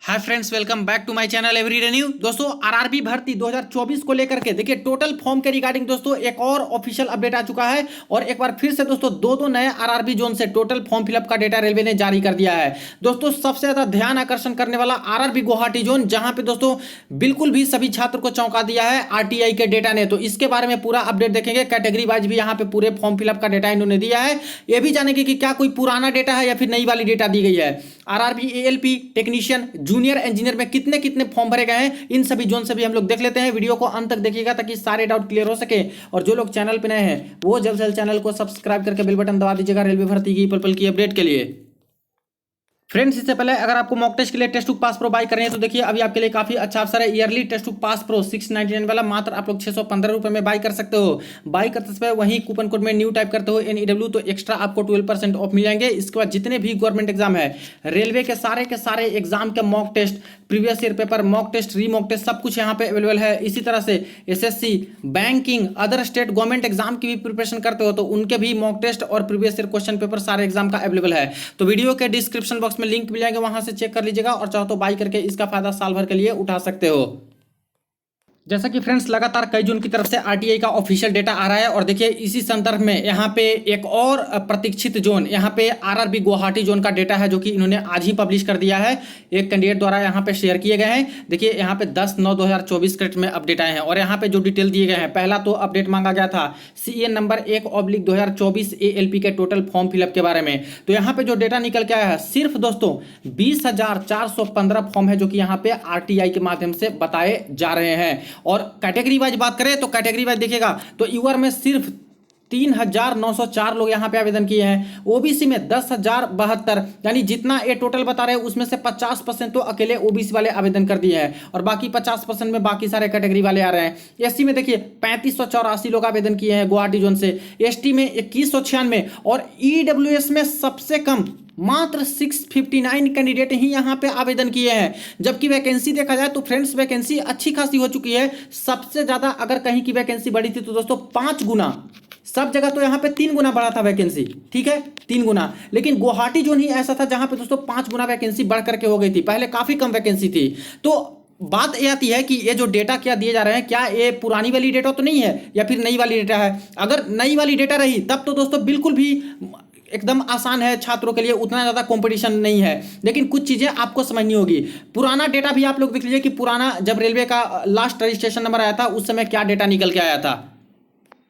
Hi friends, welcome back to my channel everyday new. दोस्तों RRB भर्ती 2024 को लेकर के देखिए टोटल फॉर्म के रिगार्डिंग दोस्तों एक और ऑफिशियल अपडेट आ चुका है और एक बार फिर से दोस्तों दो नए आरआरबी जोन से टोटल फॉर्म फिलअप का डेटा रेलवे ने जारी कर दिया है। दोस्तों सबसे ज्यादा ध्यान आकर्षण करने वाला आरआरबी गुवाहाटी जोन, जहां पे दोस्तों बिल्कुल भी सभी छात्र को चौंका दिया है आरटीआई के डेटा ने। तो इसके बारे में पूरा अपडेट देखेंगे, कैटेगरी वाइज भी यहाँ पे पूरे फॉर्म फिलअप का डेटा इन्होंने दिया है। ये भी जानेंगे कि क्या कोई पुराना डेटा है या फिर नई वाली डेटा दी गई है। RRB ALP technician junior engineer में कितने कितने फॉर्म भरे गए हैं, इन सभी जोन से भी हम लोग देख लेते हैं। वीडियो को अंत तक देखिएगा ताकि सारे डाउट क्लियर हो सके। और जो लोग चैनल पे नए हैं वो जल्द से जल्द चैनल को सब्सक्राइब करके बेल बटन दबा दीजिएगा रेलवे भर्ती की पल पल की अपडेट के लिए। फ्रेंड्स इससे पहले अगर आपको मॉक टेस्ट के लिए test book pass pro bye करनी है तो देखिए अभी आपके लिए काफी अच्छा अवसर है। Yearly test book pass pro 699 वाला मात्र आप लोग 615 रुपए में बाय कर सकते हो। बाय करते समय वहीं कूपन कोड में न्यू टाइप करते हो NEW तो एक्स्ट्रा आपको 12% ऑफ मिल जाएंगे। इसके बाद जितने भी गवर्नमेंट एग्जाम है, रेलवे के सारे एग्जाम के mock test, previous year paper, mock test, re mock test सब कुछ यहाँ पे अवेलेबल है। इसी तरह से SSC, banking, other state government exam की भी प्रिपरेशन करते हो तो उनके भी मॉक टेस्ट और प्रीवियस ईयर क्वेश्चन पेपर सारे एग्जाम का अवेलेबल है। तो वीडियो के डिस्क्रिप्शन बॉक्स में लिंक मिल जाएगा, वहां से चेक कर लीजिएगा और चाहो तो बाई करके इसका फायदा साल भर के लिए उठा सकते हो। जैसा कि फ्रेंड्स लगातार कई जोन की तरफ से आरटीआई का ऑफिशियल डेटा आ रहा है और देखिए इसी संदर्भ में यहाँ पे एक और प्रतीक्षित जोन, यहाँ पे आरआरबी गुवाहाटी जोन का डेटा है जो कि इन्होंने आज ही पब्लिश कर दिया है। एक कैंडिडेट द्वारा यहाँ पे शेयर किए गए हैं। देखिए यहाँ पे 10/9/2024 करेक्ट में अपडेट आए हैं और यहाँ पे जो डिटेल दिए गए हैं, पहला तो अपडेट मांगा गया था CA नंबर 1/2024 ALP के टोटल फॉर्म फिलअप के बारे में। तो यहाँ पे जो डेटा निकल के आया है सिर्फ दोस्तों 20,415 फॉर्म है जो कि यहाँ पे आरटीआई के माध्यम से बताए जा रहे हैं। और कैटेगरी वाइज बात करें तो कैटेगरी वाइज देखिएगा तो यूआर में सिर्फ 3,904 लोग यहाँ पे आवेदन किए हैं। ओबीसी में 10,072, यानी जितना ये टोटल बता रहे हैं उसमें से 50% तो अकेले ओबीसी वाले आवेदन कर दिए हैं और बाकी 50% में बाकी सारे कैटेगरी वाले आ रहे हैं। एससी में देखिए 3584 लोग आवेदन किए हैं गुवाहाटी जोन से, एसटी में 2196 और ईडब्ल्यूएस में सबसे कम मात्र 659 कैंडिडेट ही यहाँ पे आवेदन किए हैं। जबकि वैकेंसी देखा जाए तो फ्रेंड्स वैकेंसी अच्छी खासी हो चुकी है। सबसे ज्यादा अगर कहीं की वैकेंसी बढ़ी थी तो दोस्तों 5 गुना, सब जगह तो यहाँ पे 3 गुना बढ़ा था वैकेंसी, ठीक है 3 गुना, लेकिन गुवाहाटी जोन ही ऐसा था जहां पे दोस्तों 5 गुना वैकेंसी बढ़ करके हो गई थी। पहले काफी कम वैकेंसी थी। तो बात यह आती है कि ये जो डेटा क्या दिए जा रहे हैं, क्या ये पुरानी वाली डेटा तो नहीं है या फिर नई वाली डेटा है। अगर नई वाली डेटा रही तब तो दोस्तों बिल्कुल भी एकदम आसान है छात्रों के लिए, उतना ज़्यादा कंपटीशन नहीं है। लेकिन कुछ चीज़ें आपको समझनी होगी। पुराना डेटा भी आप लोग देख लीजिए कि पुराना जब रेलवे का लास्ट रजिस्ट्रेशन नंबर आया था उस समय क्या डेटा निकल के आया था।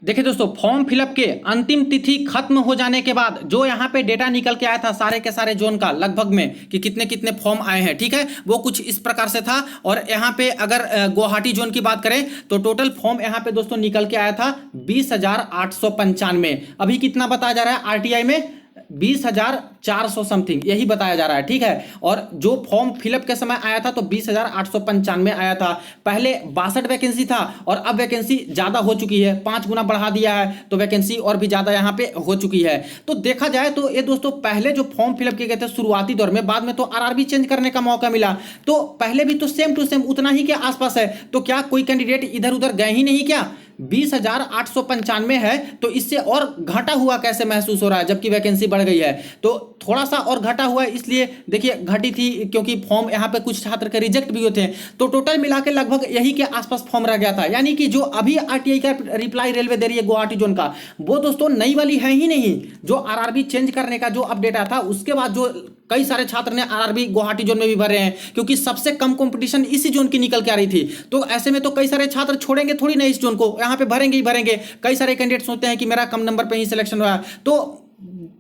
देखिए दोस्तों फॉर्म फिलअप के अंतिम तिथि खत्म हो जाने के बाद जो यहाँ पे डेटा निकल के आया था सारे के सारे जोन का लगभग में कि कितने कितने फॉर्म आए हैं, ठीक है, वो कुछ इस प्रकार से था। और यहाँ पे अगर गुवाहाटी जोन की बात करें तो टोटल फॉर्म यहाँ पे दोस्तों निकल के आया था 20,895। अभी कितना बताया जा रहा है आरटीआई में 20,400 समथिंग यही बताया जा रहा है, ठीक है। और जो फॉर्म फिलअप के समय आया था तो 20,895 आया था। पहले 62 वैकेंसी था और अब वैकेंसी ज्यादा हो चुकी है, 5 गुना बढ़ा दिया है तो वैकेंसी और भी ज्यादा यहाँ पे हो चुकी है। तो देखा जाए तो ये दोस्तों पहले जो फॉर्म फिलअप किए गए थे शुरुआती दौर में, बाद में तो आरआरबी चेंज करने का मौका मिला, तो पहले भी तो सेम टू सेम उतना ही के आसपास है। तो क्या कोई कैंडिडेट इधर उधर गए ही नहीं क्या? 20,895 है तो इससे और घटा हुआ कैसे महसूस हो रहा है जबकि वैकेंसी बढ़ गई है। तो थोड़ा सा और घटा हुआ है, इसलिए देखिए घटी थी क्योंकि फॉर्म यहाँ पे कुछ छात्र के रिजेक्ट भी होते हैं। तो टोटल मिला के लगभग यही के आसपास फॉर्म रह गया था। यानी कि जो अभी आरटीआई का रिप्लाई रेलवे दे रही है गुवाहाटी जोन का, वो दोस्तों नई वाली है ही नहीं। जो आरआरबी चेंज करने का जो अपडेट आया था उसके बाद जो कई सारे छात्र ने आरआरबी गुवाहाटी जोन में भी भरे हैं, क्योंकि सबसे कम कंपटीशन इसी जोन की निकल के आ रही थी। तो ऐसे में तो कई सारे छात्र छोड़ेंगे थोड़ी ना इस जोन को, यहाँ पे भरेंगे ही भरेंगे। कई सारे कैंडिडेट सोचते हैं कि मेरा कम नंबर पे ही सिलेक्शन हुआ, तो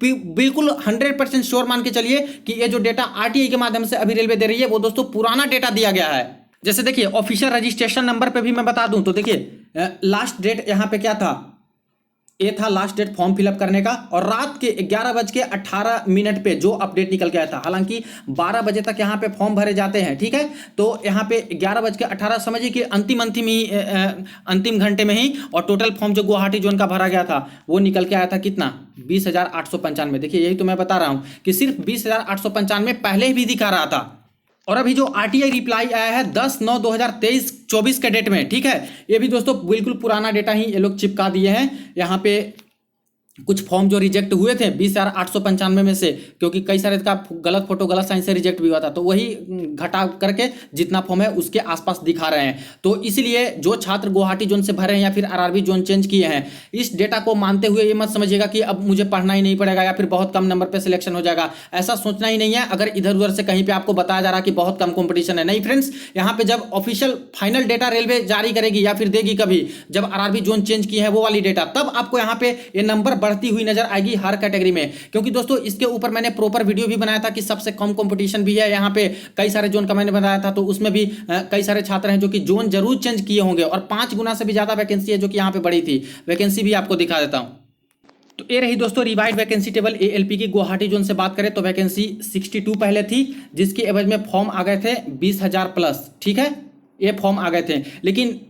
बिल्कुल 100% श्योर मान के चलिए कि ये जो डेटा आरटीआई के माध्यम से अभी रेलवे दे रही है वो दोस्तों पुराना डेटा दिया गया है। जैसे देखिए ऑफिशियल रजिस्ट्रेशन नंबर पे भी मैं बता दूं तो देखिए लास्ट डेट यहाँ पे क्या था, ये था लास्ट डेट फॉर्म फिलअप करने का और रात के 11:18 पे जो अपडेट निकल के आया था। हालांकि 12 बजे तक यहाँ पे फॉर्म भरे जाते हैं, ठीक है। तो यहाँ पे 11:18 समझिए कि अंतिम घंटे में ही और टोटल फॉर्म जो गुवाहाटी जोन का भरा गया था वो निकल के आया था कितना, 20,895। देखिए यही तो मैं बता रहा हूँ कि सिर्फ 20,895 पहले ही भी दिखा रहा था। और अभी जो आरटीआई रिप्लाई आया है 10/9/2023-24 के डेट में, ठीक है, ये भी दोस्तों बिल्कुल पुराना डेटा ही ये लोग चिपका दिए हैं यहाँ पे कुछ फॉर्म जो रिजेक्ट हुए थे 20,895 में से, क्योंकि कई सारे का गलत फोटो गलत साइन से रिजेक्ट भी हुआ था, तो वही घटा करके जितना फॉर्म है उसके आसपास दिखा रहे हैं। तो इसलिए जो छात्र गुवाहाटी जोन से भरे हैं या फिर आरआरबी जोन चेंज किए हैं, इस डेटा को मानते हुए ये मत समझिएगा कि अब मुझे पढ़ना ही नहीं पड़ेगा या फिर बहुत कम नंबर पर सिलेक्शन हो जाएगा, ऐसा सोचना ही नहीं है। अगर इधर उधर से कहीं पर आपको बताया जा रहा है कि बहुत कम कॉम्पिटिशन है, नहीं फ्रेंड्स, यहाँ पे जब ऑफिशियल फाइनल डेटा रेलवे जारी करेगी या फिर देगी कभी, जब आरआरबी जोन चेंज की है वो वाली डेटा, तब आपको यहाँ पे ये नंबर बढ़ती हुई नजर आएगी हर कैटेगरी में। क्योंकि दोस्तों इसके ऊपर मैंने प्रॉपर वीडियो भी बनाया था कि सबसे कम कंपटीशन भी है यहाँ पे, कई सारे जोन का मैंने बनाया था, तो उसमें भी कई सारे छात्र हैं जो कि जोन जरूर चेंज किए होंगे, और 5 गुना से भी ज्यादा वैकेंसी है जो कि यहाँ पे बढ़ी थी। वैकेंसी भी आपको दिखा देता हूँ। तो ये रही दोस्तों रिवाइड वैकेंसी टेबल एएलपी की। गुवाहाटी जोन से बात करें तो वैकेंसी 62 पहले थी, जिसकी एवज में फॉर्म आ गए थे 20,000 प्लस, ठीक है, ये फॉर्म आ गए थे। लेकिन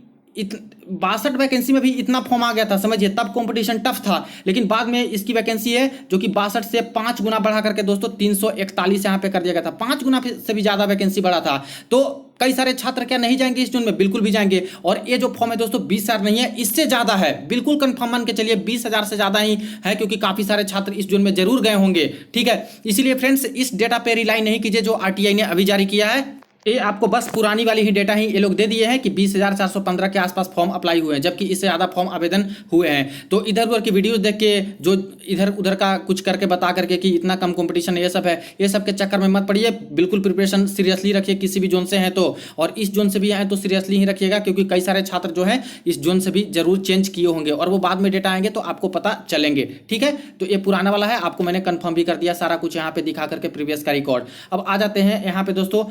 62 वैकेंसी में भी इतना फॉर्म आ गया था, समझिए, तब कंपटीशन टफ था। लेकिन बाद में इसकी वैकेंसी है जो कि 62 से 5 गुना बढ़ा करके दोस्तों 341 यहाँ पे कर दिया गया था, 5 गुना से भी ज्यादा वैकेंसी बढ़ा था। तो कई सारे छात्र क्या नहीं जाएंगे इस जोन में? बिल्कुल भी जाएंगे। और ये जो फॉर्म है दोस्तों 20,000 नहीं है, इससे ज्यादा है, बिल्कुल कंफर्म मान के चलिए 20,000 से ज्यादा ही है, क्योंकि काफी सारे छात्र इस जोन में जरूर गए होंगे, ठीक है। इसलिए फ्रेंड्स इस डेटा पे रिलाई नहीं कीजिए जो आरटीआई ने अभी जारी किया है। ये आपको बस पुरानी वाली ही डेटा ही ये लोग दे दिए हैं कि 20,415 के आसपास फॉर्म अप्लाई हुए हैं, जबकि इससे ज़्यादा फॉर्म आवेदन हुए हैं। तो इधर उधर की वीडियोस देख के जो इधर उधर का कुछ करके बता करके कि इतना कम कंपटीशन ये सब है, ये सब के चक्कर में मत पड़िए। बिल्कुल प्रिपरेशन सीरियसली रखिए, किसी भी जोन से हैं तो, और इस जोन से भी आए तो सीरियसली ही रखिएगा, क्योंकि कई सारे छात्र जो हैं इस जोन से भी जरूर चेंज किए होंगे, और वो बाद में डेटा आएंगे तो आपको पता चलेंगे, ठीक है। तो ये पुराना वाला है, आपको मैंने कन्फर्म भी कर दिया सारा कुछ यहाँ पे दिखा करके प्रीवियस का रिकॉर्ड। अब आ जाते हैं यहाँ पे दोस्तों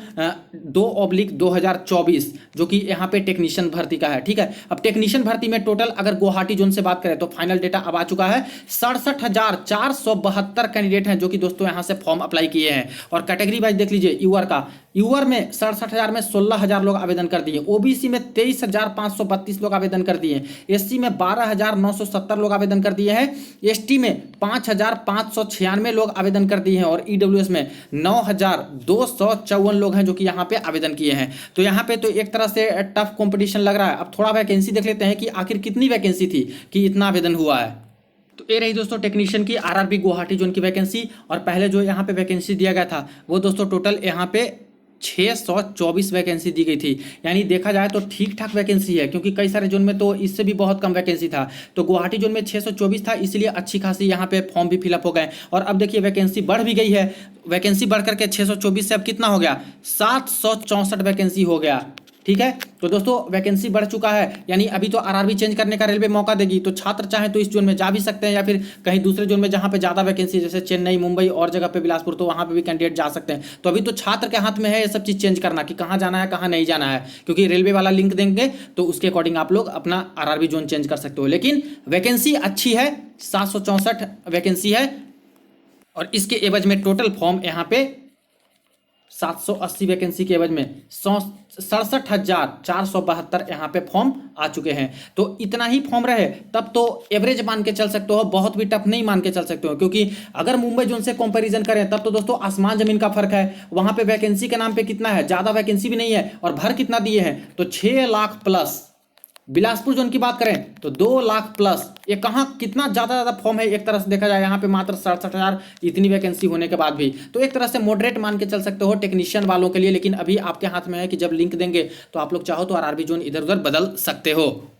2/2024 जो कि यहाँ पे टेक्नीशियन भर्ती का है, ठीक है। अब टेक्नीशियन भर्ती में टोटल अगर गुवाहाटी जोन से बात करें तो फाइनल डेटा अब आ चुका है 67,472 कैंडिडेट हैं जो कि दोस्तों यहाँ से फॉर्म अप्लाई किए हैं। और कैटेगरी वाइज देख लीजिए, यूआर का, यूआर में 67,000 में 16,000 लोग आवेदन कर दिए, ओबीसी में 23,532 लोग आवेदन कर दिए, एससी में 12,970 लोग आवेदन कर दिए हैं, एसटी में 5,596 लोग आवेदन कर दिए हैं, और ईडब्ल्यूएस में 9,254 लोग हैं जो कि यहाँ पे आवेदन किए हैं। तो यहाँ पे तो एक तरह से टफ कंपटीशन लग रहा है। अब थोड़ा वैकेंसी देख लेते हैं कि आखिर कितनी वैकेंसी थी कि इतना आवेदन हुआ है। तो ये रही दोस्तों टेक्नीशियन की आरआरबी गुवाहाटी जोन की वैकेंसी, और पहले जो यहाँ पे वैकेंसी दिया गया था वो दोस्तों टोटल यहाँ पे 624 वैकेंसी दी गई थी। यानी देखा जाए तो ठीक ठाक वैकेंसी है, क्योंकि कई सारे जोन में तो इससे भी बहुत कम वैकेंसी था। तो गुवाहाटी जोन में 624 था, इसलिए अच्छी खासी यहाँ पे फॉर्म भी फिलअप हो गए। और अब देखिए वैकेंसी बढ़ भी गई है, वैकेंसी बढ़ करके 624 से अब कितना हो गया, 764 वैकेंसी हो गया, ठीक है। तो दोस्तों वैकेंसी बढ़ चुका है, यानी अभी तो आरआरबी चेंज करने का रेलवे मौका देगी, तो छात्र चाहे तो इस जोन में जा भी सकते हैं, या फिर कहीं दूसरे जोन में जहां पे ज़्यादा वैकेंसी, जैसे चेन्नई, मुंबई और जगह पे बिलासपुर, तो वहां पे भी कैंडिडेट जा सकते हैं। तो अभी तो छात्र के हाथ में है ये सब चीज़ चेंज करना कि कहाँ जाना है कहाँ नहीं जाना है, क्योंकि रेलवे वाला लिंक देंगे तो उसके अकॉर्डिंग आप लोग अपना आरआरबी जोन चेंज कर सकते हो। लेकिन वैकेंसी अच्छी है, 764 वैकेंसी है, और इसके एवज में टोटल फॉर्म यहाँ पे 780 वैकेंसी के एवज में 67,472 यहाँ पे फॉर्म आ चुके हैं। तो इतना ही फॉर्म रहे तब तो एवरेज मान के चल सकते हो, बहुत भी टफ नहीं मान के चल सकते हो, क्योंकि अगर मुंबई जोन से कंपैरिजन करें तब तो दोस्तों आसमान जमीन का फर्क है। वहां पे वैकेंसी के नाम पे कितना है, ज्यादा वैकेंसी भी नहीं है, और भर कितना दिए हैं तो 6 लाख प्लस। बिलासपुर जोन की बात करें तो 2 लाख प्लस। ये कहाँ कितना ज़्यादा फॉर्म है एक तरह से देखा जाए, यहाँ पे मात्र 67,000 इतनी वैकेंसी होने के बाद भी। तो एक तरह से मॉडरेट मान के चल सकते हो टेक्नीशियन वालों के लिए। लेकिन अभी आपके हाथ में है कि जब लिंक देंगे तो आप लोग चाहो तो आरआरबी जोन इधर उधर बदल सकते हो।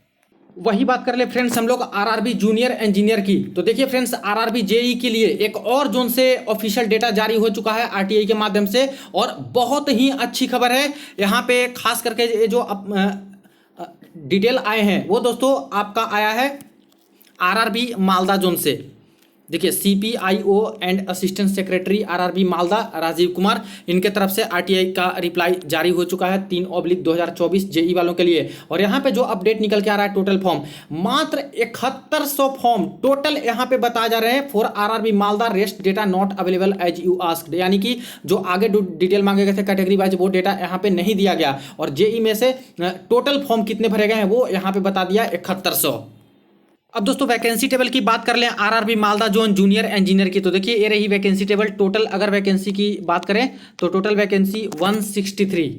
वही बात कर ले फ्रेंड्स हम लोग आरआरबी जूनियर इंजीनियर की। तो देखिए फ्रेंड्स आरआरबी जेई के लिए एक और जोन से ऑफिशियल डेटा जारी हो चुका है आरटीआई के माध्यम से, और बहुत ही अच्छी खबर है। यहाँ पे खास करके ये जो डिटेल आए हैं वो दोस्तों आपका आया है आरआरबी मालदा जोन से। देखिए CPIO and assistant secretary RRB Malda Rajiv Kumar, इनके तरफ से आरटीआई का रिप्लाई जारी हो चुका है 3/2024 जेई वालों के लिए। और यहाँ पे जो अपडेट निकल के आ रहा है टोटल फॉर्म मात्र 7100 फॉर्म टोटल यहाँ पे बताए जा रहे हैं for RRB Malda, rest data not available as you asked. यानी कि जो आगे डिटेल मांगे गए थे कैटेगरी वाइज वो डेटा यहाँ पे नहीं दिया गया, और जेई में से टोटल फॉर्म कितने भरे गए हैं वो यहाँ पे बता दिया 7100। अब दोस्तों वैकेंसी टेबल की बात कर लें RRB Malda zone junior engineer की। तो देखिए ये रही वैकेंसी टेबल। टोटल अगर वैकेंसी की बात करें तो टोटल वैकेंसी 163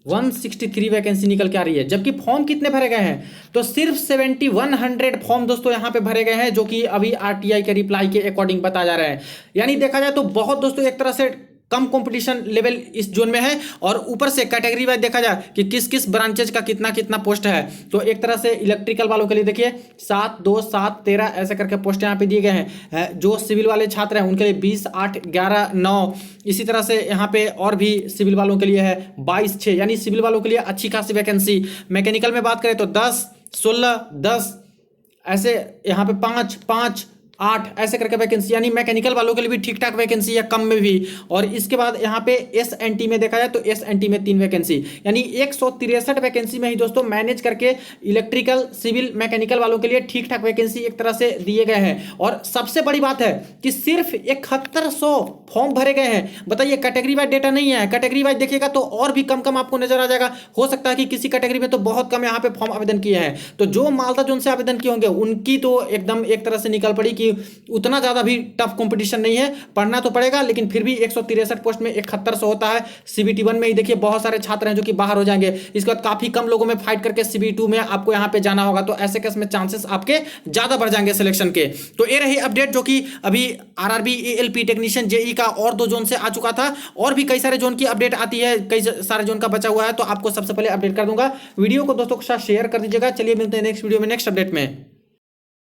163 वैकेंसी निकल के आ रही है। जबकि फॉर्म कितने भरे गए हैं, तो सिर्फ 7100 फॉर्म दोस्तों यहाँ पे भरे गए हैं, जो कि अभी आरटीआई के रिप्लाई के अकॉर्डिंग बता जा रहे हैं। यानी देखा जाए तो बहुत दोस्तों एक तरह से कम कंपटीशन लेवल इस जोन में है। और ऊपर से कैटेगरी वाइज देखा जाए कि किस किस ब्रांचेज का कितना कितना पोस्ट है, तो एक तरह से इलेक्ट्रिकल वालों के लिए देखिए 7, 2, 7, 13 ऐसे करके पोस्ट यहाँ पे दिए गए हैं। जो सिविल वाले छात्र हैं उनके लिए 20, 8, 11, 9, इसी तरह से यहाँ पे और भी सिविल वालों के लिए है 22, 6, यानी सिविल वालों के लिए अच्छी खासी वैकेंसी। मैकेनिकल में बात करें तो 10, 16, 10 ऐसे, यहाँ पे 5, 5, 8 ऐसे करके वैकेंसी, यानी मैकेनिकल वालों के लिए भी ठीक ठाक वैकेंसी है, कम में भी। और इसके बाद यहाँ पे एसएनटी में देखा जाए तो एसएनटी में 3 वैकेंसी, यानी 163 वैकेंसी में ही दोस्तों मैनेज करके इलेक्ट्रिकल, सिविल, मैकेनिकल वालों के लिए ठीक ठाक वैकेंसी एक तरह से दिए गए हैं। और सबसे बड़ी बात है कि सिर्फ 7100 फॉर्म भरे गए हैं। बताइए, कैटेगरी वाइज डेटा नहीं है, कैटेगरी वाइज देखिएगा तो और भी कम कम आपको नजर आ जाएगा। हो सकता है कि किसी कैटेगरी में तो बहुत कम यहाँ पे फॉर्म आवेदन किए हैं। तो जो मालदा जोन से आवेदन किए होंगे उनकी तो एकदम एक तरह से निकल पड़ी कि उतना ज्यादा भी टफ कंपटीशन नहीं है, पढ़ना तो पड़ेगा, लेकिन फिर भी 163 पोस्ट में 7100 होता है। सीबीटी 1 में ही देखिए बहुत सारे छात्र हैं जो कि बाहर हो जाएंगे। इसके बाद काफी कम लोगों में फाइट करके सीबीटी 2 में आपको यहाँ पे जाना होगा, तो ऐसे केस में चांसेस आपके ज्यादा बढ़ जाएंगे सिलेक्शन के। तो ये रही अपडेट जो कि अभी आरआरबी, एएलपी टेक्नीशियन, जेई का और 2 जोन से आ चुका था। और भी कई सारे जोन की अपडेट आती है, कई सारे जोन का बचा हुआ है, तो आपको सबसे पहले अपडेट कर दूंगा। वीडियो को दोस्तों के साथ शेयर कर दीजिएगा। चलिए मिलते हैं नेक्स्ट वीडियो में नेक्स्ट अपडेट में।